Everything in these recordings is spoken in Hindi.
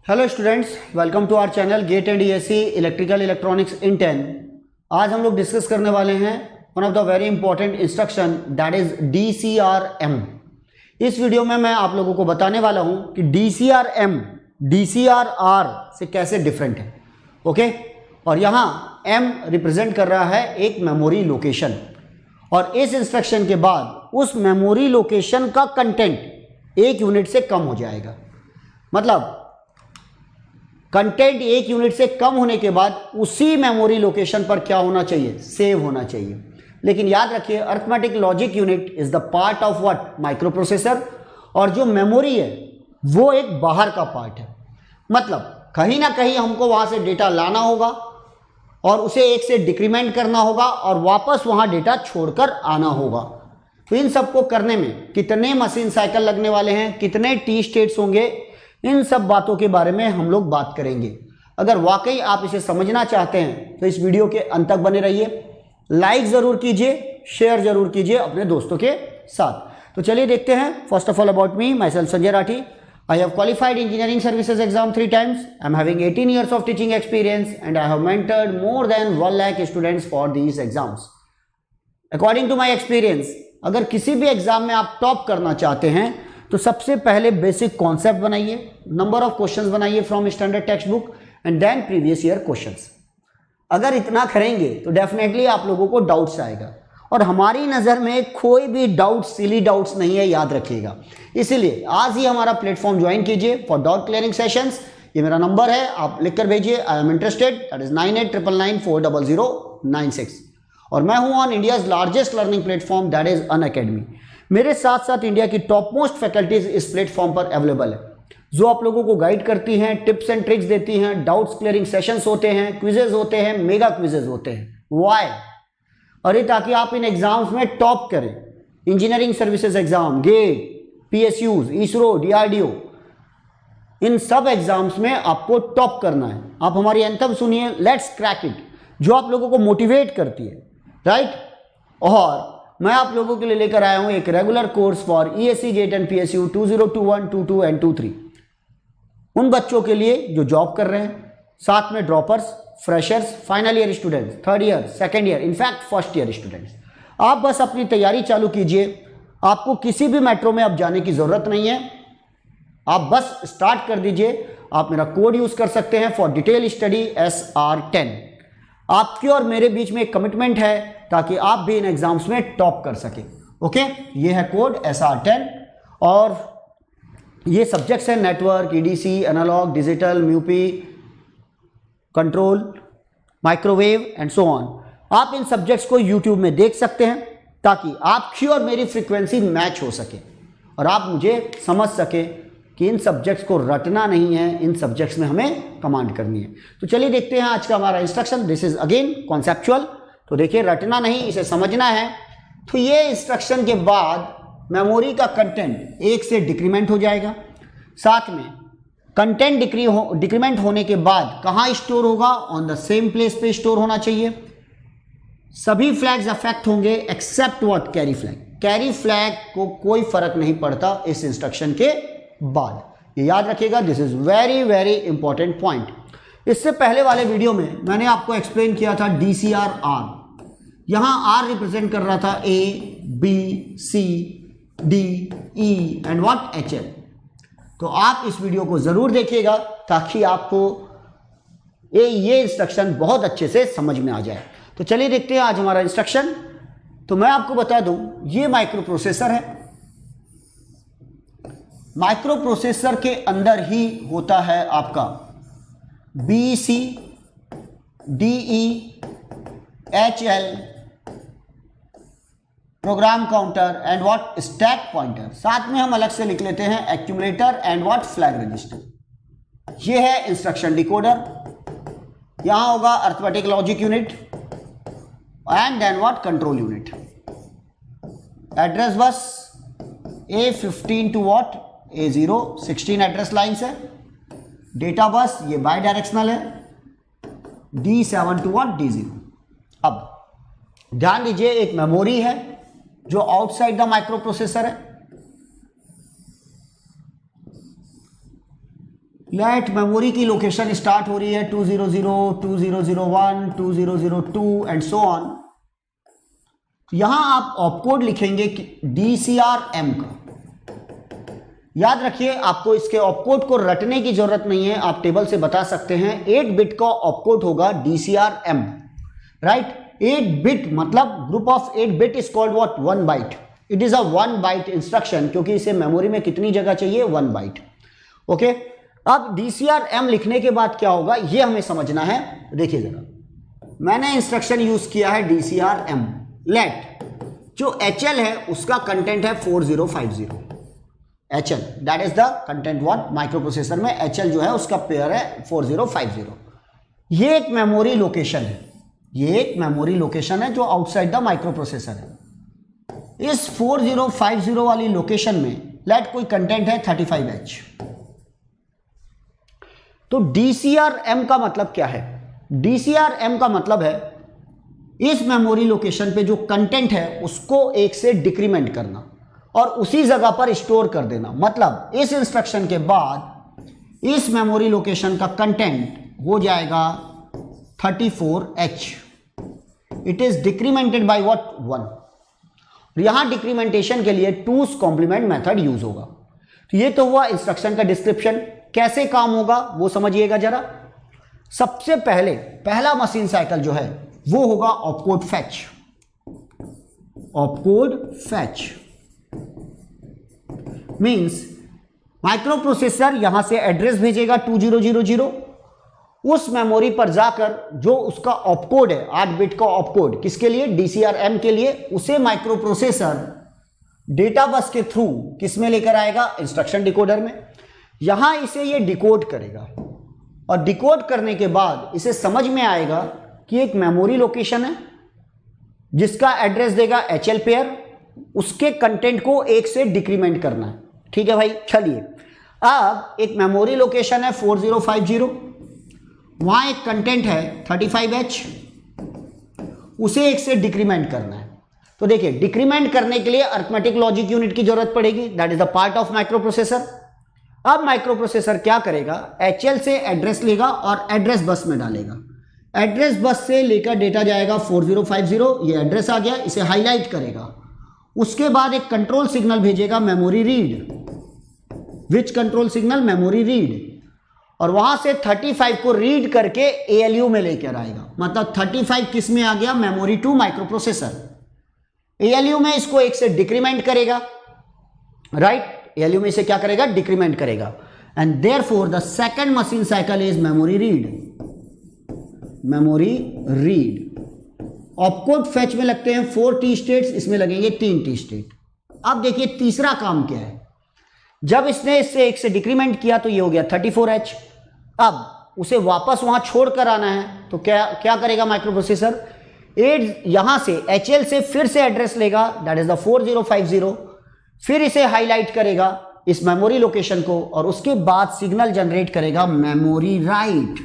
Hello students, welcome to our channel GATE and ESC electrical electronics in 10। आज हम लोग डिस्कस करने वाले हैं one of the very important instruction that is DCRM। इस वीडियो में मैं आप लोगों को बताने वाला हूं कि DCRM DCRR से कैसे डिफरेंट है। ओके, और यहाँ M रिप्रेजेंट कर रहा है एक मेमोरी लोकेशन, और इस इंस्ट्रक्शन के बाद उस मेमोरी लोकेशन का कंटेंट एक यूनिट से कम हो जाएगा। मतलब कंटेंट एक यूनिट से कम होने के बाद उसी मेमोरी लोकेशन पर क्या होना चाहिए, सेव होना चाहिए। लेकिन याद रखिए, arithmetic logic unit is the part of what, micro processor, और जो मेमोरी है वो एक बाहर का पार्ट है। मतलब कहीं ना कहीं हमको वहां से डेटा लाना होगा और उसे एक से डिक्रीमेंट करना होगा और वापस वहां डेटा छोड़कर आना होगा। तो इन सबको करने में कितने मशीन साइकिल लगने वाले हैं, कितने टी स्टेट्स होंगे, इन सब बातों के बारे में हम लोग बात करेंगे। अगर वाकई आप इसे समझना चाहते हैं तो इस वीडियो के अंत तक बने रहिए। लाइक जरूर कीजिए, शेयर जरूर कीजिए अपने दोस्तों के साथ। तो चलिए देखते हैं। First of all about me, my self Sanjay Rathi. I have qualified engineering services exam 3 times. I am having 18 years of teaching experience and I have mentored more than 1 lakh students for these exams. According to my experience, अगर किसी भी एग्जाम में आप टॉप करना चाहते हैं तो सबसे पहले बेसिक कॉन्सेप्ट बनाइए, नंबर ऑफ क्वेश्चंस बनाइए from standard text book and then previous year questions. अगर इतना करेंगे तो डेफिनेटली आप लोगों को डाउट्स आएगा, और हमारी नज़र में कोई भी डाउट सिली डाउट्स नहीं है, याद रखिएगा। इसीलिए आज ही हमारा प्लेटफॉर्म ज्वाइन कीजिए फॉर डाउट क्लियरिंग सेशंस। ये मेरा नंबर है, आप लिख कर भेजिए I am interested, that is 9899940096। और मैं हूं on India's largest learning platform that is Unacademy. मेरे साथ साथ इंडिया की टॉप मोस्ट फैकल्टीज इस प्लेटफॉर्म पर अवेलेबल है, जो आप लोगों को गाइड करती हैं, टिप्स एंड ट्रिक्स देती हैं, डाउट्स क्लियरिंग सेशंस होते हैं, क्विजेज होते हैं, मेगा क्विजेज होते हैं। वाई? अरे ताकि आप इन एग्जाम्स में टॉप करें। Engineering services exam, GATE, PSUs, ISRO, DRDO, इन सब एग्जाम्स में आपको टॉप करना है। आप हमारी एंथम सुनिए, लेट्स क्रैक इट, जो आप लोगों को मोटिवेट करती है, राइट। और मैं आप लोगों के लिए लेकर आया हूं एक regular course for ESC GATE and PSU 2021, 22 and 23। उन बच्चों के लिए जो जॉब कर रहे हैं, साथ में droppers, freshers, final year students, third year, second year, in fact first year students. आप बस अपनी तैयारी चालू कीजिए। आपको किसी भी मेट्रो में अब जाने की जरूरत नहीं है, आप बस स्टार्ट कर दीजिए। आप मेरा कोड यूज कर सकते हैं फॉर डिटेल स्टडी SR10। आपकी और मेरे बीच में एक कमिटमेंट है ताकि आप भी इन एग्जाम्स में टॉप कर सके। ओके, ये है कोड SR10, और ये सब्जेक्ट्स हैं network, EDC, analogue, digital, mu P, control, microwave and so on. आप इन सब्जेक्ट्स को YouTube में देख सकते हैं ताकि आपकी और मेरी फ्रीक्वेंसी मैच हो सके और आप मुझे समझ सके कि इन सब्जेक्ट्स को रटना नहीं है, इन सब्जेक्ट्स में हमें कमांड करनी है। तो चलिए देखते हैं आज का हमारा instruction. This is again conceptual. तो देखिए, रटना नहीं, इसे समझना है। तो ये इंस्ट्रक्शन के बाद मेमोरी का कंटेंट एक से डिक्रीमेंट हो जाएगा। साथ में कंटेंट डिक्रीमेंट होने के बाद कहाँ स्टोर होगा, ऑन द सेम प्लेस पे स्टोर होना चाहिए। सभी फ्लैग्स अफेक्ट होंगे except what, carry flag. Carry flag को कोई फर्क नहीं पड़ता इस इंस्ट्रक्शन के बाद, ये याद रखिएगा। This is very very important point. इससे पहले वाले वीडियो में मैंने आपको एक्सप्लेन किया था DCRR। यहां R रिप्रेजेंट कर रहा था A, B, C, D, E and what, HL। तो आप इस वीडियो को जरूर देखिएगा ताकि आपको ये इंस्ट्रक्शन बहुत अच्छे से समझ में आ जाए। तो चलिए देखते हैं आज हमारा इंस्ट्रक्शन। तो मैं आपको बता दूं, ये माइक्रो प्रोसेसर है। माइक्रो प्रोसेसर के अंदर ही होता है आपका BC, DE, HL, program counter and what, stack pointer. साथ में हम अलग से लिख लेते हैं accumulator and what, flag register. ये है इंस्ट्रक्शन डिकोडर। यहां होगा arithmetic logic unit and then what, control unit. Address bus A15 to what, A0, 16 address lines है। डेटा बस ये बाई डायरेक्शनल है, D7 टू व्हाट, D0। अब ध्यान दीजिए, एक मेमोरी है जो आउटसाइड द माइक्रो प्रोसेसर है। लेट मेमोरी की लोकेशन स्टार्ट हो रही है 200, 2001, 2002 एंड सो ऑन। यहां आप ऑपकोड लिखेंगे DCRM का। याद रखिए, आपको इसके ऑपकोड को रटने की जरूरत नहीं है, आप टेबल से बता सकते हैं। 8 बिट का ऑपकोड होगा DCRM, राइट। 8 बिट मतलब group of 8 bit is called what, 1 byte. It is a 1 byte instruction, क्योंकि इसे मेमोरी में कितनी जगह चाहिए, 1 बाइट। ओके, अब DCRM लिखने के बाद क्या होगा ये हमें समझना है। देखिए जरा, मैंने इंस्ट्रक्शन यूज किया है DCRM। लेट जो HL है उसका कंटेंट है 4050। HL that is the content what, micro processor में HL जो है उसका पेयर है 4050। ये एक मेमोरी लोकेशन है, ये एक मेमोरी लोकेशन है जो आउटसाइड द माइक्रो प्रोसेसर है। इस 4050 वाली लोकेशन में लेट कोई कंटेंट है 35H। तो DCRM का मतलब क्या है? DCRM का मतलब है इस मेमोरी लोकेशन पे जो कंटेंट है उसको 1 से डिक्रीमेंट करना और उसी जगह पर स्टोर कर देना। मतलब इस इंस्ट्रक्शन के बाद इस मेमोरी लोकेशन का कंटेंट हो जाएगा 34H। It is डिक्रीमेंटेड by what, 1। यहां डिक्रीमेंटेशन के लिए 2's कॉम्प्लीमेंट मेथड यूज होगा। तो ये तो हुआ इंस्ट्रक्शन का डिस्क्रिप्शन। कैसे काम होगा वो समझिएगा जरा। सबसे पहले पहला मशीन साइकिल जो है वो होगा opcode fetch. Opcode fetch means micro processor यहां से एड्रेस भेजेगा 2000, उस मेमोरी पर जाकर जो उसका ऑपकोड है 8 बिट का ऑपकोड, किसके लिए, DCRM के लिए, उसे माइक्रो प्रोसेसर डेटा बस के थ्रू किस में लेकर आएगा, इंस्ट्रक्शन डिकोडर में। यहां इसे ये डिकोड करेगा और डिकोड करने के बाद इसे समझ में आएगा कि एक मेमोरी लोकेशन है जिसका एड्रेस देगा HL पेयर, उसके कंटेंट को 1 से डिक्रीमेंट करना है। ठीक है भाई, चलिए अब एक मेमोरी लोकेशन है 4050, वहां एक कंटेंट है 35H, उसे 1 से डिक्रीमेंट करना है। तो देखिए, डिक्रीमेंट करने के लिए अरिथमेटिक लॉजिक यूनिट की जरूरत पड़ेगी, that is the part of micro processor. अब माइक्रो प्रोसेसर क्या करेगा, HL से एड्रेस लेगा और एड्रेस बस में डालेगा। एड्रेस बस से लेकर डेटा जाएगा 4050, ये एड्रेस आ गया, इसे हाईलाइट करेगा। उसके बाद एक कंट्रोल सिग्नल भेजेगा memory read. Which control signal, memory read. और वहां से 35 को रीड करके ALU में लेकर आएगा। मतलब 35 किस में आ गया, memory to micro processor. ALU में इसको 1 से डिक्रीमेंट करेगा, राइट। ALU में इसे क्या करेगा, डिक्रीमेंट करेगा। And therefore the second machine cycle is memory read. Memory read. Opcode fetch में लगते हैं 4 T स्टेट्स, इसमें लगेंगे 3 T स्टेट। अब देखिए तीसरा काम क्या है। जब इसने इससे 1 से डिक्रीमेंट किया तो ये हो गया 34H। अब उसे वापस वहां छोड़कर आना है तो क्या करेगा माइक्रो प्रोसेसर, यहां से HL से फिर से एड्रेस लेगा, दैट इज द 4050, फिर इसे हाईलाइट करेगा इस मेमोरी लोकेशन को और उसके बाद सिग्नल जनरेट करेगा मेमोरी राइट।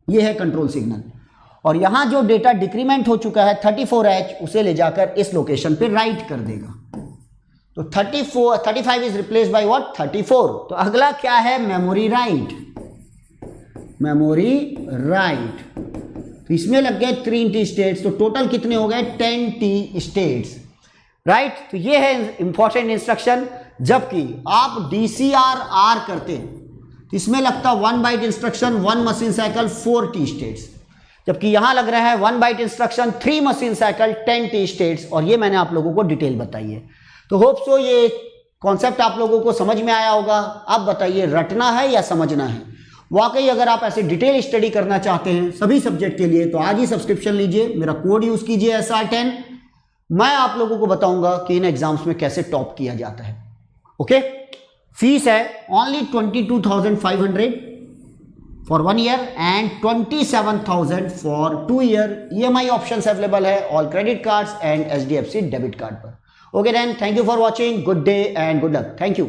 यह है कंट्रोल सिग्नल। और यहां जो डेटा डिक्रीमेंट हो चुका है 34H, उसे ले जाकर इस लोकेशन पे राइट कर देगा। तो 35 इज रिप्लेस बाय व्हाट, 34। तो अगला क्या है, मेमोरी राइट। मेमोरी राइट, तो इसमें लग गए 3 T स्टेट्स, तो टोटल कितने हो गए, 10 T स्टेट्स, राइट। तो ये है इंपॉर्टेंट इंस्ट्रक्शन। जबकि आप DCRR करते तो इसमें लगता 1 byte instruction, 1 machine cycle, 4 T states. जबकि यहां लग रहा है 1 byte instruction, 3 machine cycle, 10 T states. और ये मैंने आप लोगों को डिटेल बताई है। तो होप सो ये कॉन्सेप्ट आप लोगों को समझ में आया होगा। अब बताइए, रटना है या समझना है? वाकई अगर आप ऐसे डिटेल स्टडी करना चाहते हैं सभी सब्जेक्ट के लिए तो आज ही सब्सक्रिप्शन लीजिए, मेरा कोड यूज कीजिए SR10। मैं आप लोगों को बताऊंगा कि इन एग्जाम्स में कैसे टॉप किया जाता है। ओके, फीस है only 22,500 for 1 year and 27,000 for 2 year. EMI options available है all credit cards and HDFC debit card पर। Okay then, thank you for watching, good day and good luck, thank you.